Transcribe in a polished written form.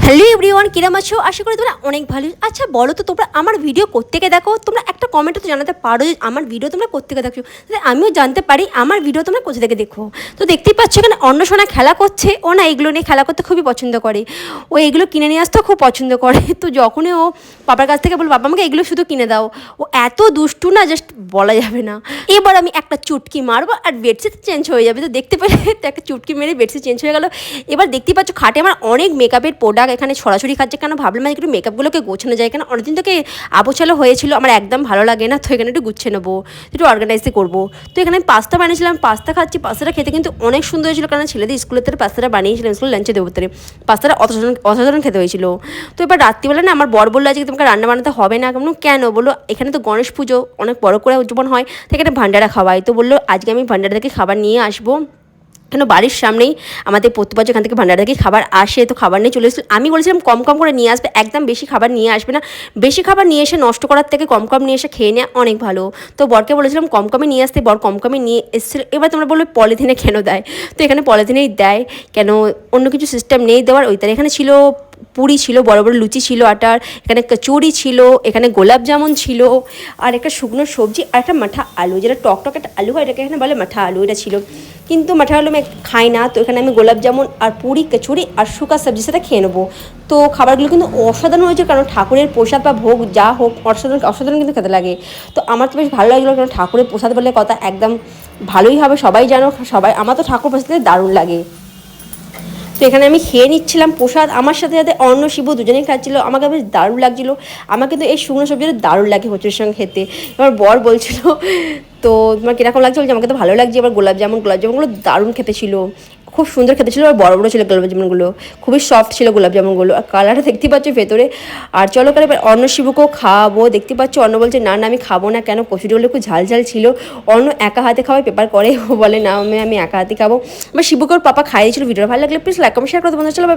Hello everyone, কিরম আছো? আশা করি তোমরা অনেক ভালো। আচ্ছা বলো তো, তোমরা আমার ভিডিও কোত্থেকে দেখো? তোমরা একটা কমেন্টে তো জানাতে পারো যে আমার ভিডিও তোমরা কোত্থেকে দেখো, তাহলে আমিও জানতে পারি আমার ভিডিও তোমরা কোথা থেকে দেখো। তো দেখতেই পাচ্ছ এখানে অন্নসোনা খেলা করছে। ও না এগুলো নিয়ে খেলা করতে খুবই পছন্দ করে। ও এগুলো কিনে নিয়ে আসতেও খুব পছন্দ করে। তো যখনই ও বাবার কাছ থেকে বলবো বাবা আমাকে এগুলো শুধু কিনে দাও, ও এত দুষ্টু না জাস্ট বলা যাবে না। এবার আমি একটা চুটকি মারবো আর বেডশিট চেঞ্জ হয়ে যাবে। তো দেখতে পেলে তো একটা চুটকি মেরে বেডশিট চেঞ্জ হয়ে গেল। এবার দেখতেই পাচ্ছ খাটে আমার অনেক মেকআপের প্রোডাক্ট এখানে ছড়াছড়ি খাচ্ছে। কেন ভাবলাম একটু মেকআপগুলোকে গোছানো যায়, কেন অনেকদিন থেকে আবোছালো হয়েছিল, আমার একদম ভালো লাগে না। তো এখানে একটু গুছিয়ে নেবো, একটু অর্গানাইজে করবো। তো এখানে আমি পাস্তা বানিয়েছিলাম, পাস্তা খাচ্ছি। পাস্তাটা খেতে কিন্তু অনেক সুন্দর হয়েছিল, কারণ ছেলেদের স্কুলের থেকে পাস্তাটা বানিয়েছিলাম, স্কুল লাঞ্চে দেবো তারে। পাস্তাটা অসাধারণ খেতে হয়েছিল। তো এবার রাত্রিবেলা না আমার বর বললো আজকে তোমাকে রান্না বানাতে হবে না। কেন বললো এখানে তো গণেশ পুজো অনেক বড় করে উদযাপন হয়, তো এখানে ভান্ডারা খাওয়াই। তো বললো আজকে আমি ভান্ডারা থেকে খাবার নিয়ে আসবো, কেন বাড়ির সামনেই আমাদের প্রতি বছর এখান থেকে ভান্ডারা থেকে খাবার আসে। তো খাবার নিয়ে চলে এসেছিল। আমি বলেছিলাম কম কম করে নিয়ে আসবে, একদম বেশি খাবার নিয়ে আসবে না। বেশি খাবার নিয়ে এসে নষ্ট করার থেকে কম কম নিয়ে এসে খেয়ে নেওয়া অনেক ভালো। তো বরকে বলেছিলাম কম কমে নিয়ে আসতে, বর কম কমে নিয়ে এসেছিলো। এবার তোমরা বলবে পলিথিনে কেন দেয়? তো এখানে পলিথিনেই দেয়, কেন অন্য কিছু সিস্টেম নেই দেওয়ার। ওই তার এখানে ছিল পুরি ছিল, বড় বড় লুচি ছিল আটার, এখানে কচুরি ছিল, এখানে গোলাপ জামুন ছিল, আর একটা শুকনো সবজি আর একটা মাঠা আলু, যেটা টক একটা আলু হয় এটাকে এখানে বলে মাঠা আলু, এটা ছিল। কিন্তু মাঠা আলু আমি খাই না। তো এখানে আমি গোলাপ জামুন আর পুরি কচুরি আর শুকা সবজির সাথে খেয়ে নেবো। তো খাবারগুলো কিন্তু অসাধারণ হয়েছে, কারণ ঠাকুরের প্রসাদ বা ভোগ যা হোক অসাধারণ কিন্তু খেতে লাগে। তো আমার তো বেশ ভালো লাগলো, কারণ ঠাকুরের প্রসাদ বলে কথা একদম ভালোই হবে, সবাই জানো। আমার তো ঠাকুর প্রসাদ দারুণ লাগে। তো এখানে আমি খেয়ে নিচ্ছিলাম প্রসাদ, আমার সাথে সাথে অন্ন শিবু দুজনেই খাচ্ছিলো। আমাকে বেশ দারুণ লাগছিলো। আমাকে তো এই শুকনো সবজিটা দারুণ লাগে কচুরির সঙ্গে খেতে। এবার বর বলছিল তো তোমার কীরকম লাগছে? বলছে আমাকে তো ভালো লাগছে। এবার গোলাপজামুনগুলো দারুণ খেতে ছিল, খুব সুন্দর খেতে ছিল। আর বড় বড় ছিল গোলাপজামুনগুলো, খুবই সফট ছিল গোলাপজামুনগুলো, আর কালারটা দেখতে পাচ্ছ ভেতরে। আর চলো কালে এবার অন্ন শিবুকেও খাওয়াবো। দেখতে পাচ্ছ অন্ন বলছে না না আমি খাবো না, কেন কচুরিগুলো একটু ঝাল ঝাল ছিল। অন্য একা হাতে খাওয়াই পেপার করে, ও বলে না আমি একা হাতে খাবো। আমার শিবুকের পাপা খাইয়েছিল। ভিডিওটা ভালো লাগলে প্লিজ লাইক কমেন্ট শেয়ার করে দেবো। চলো বাই বাই।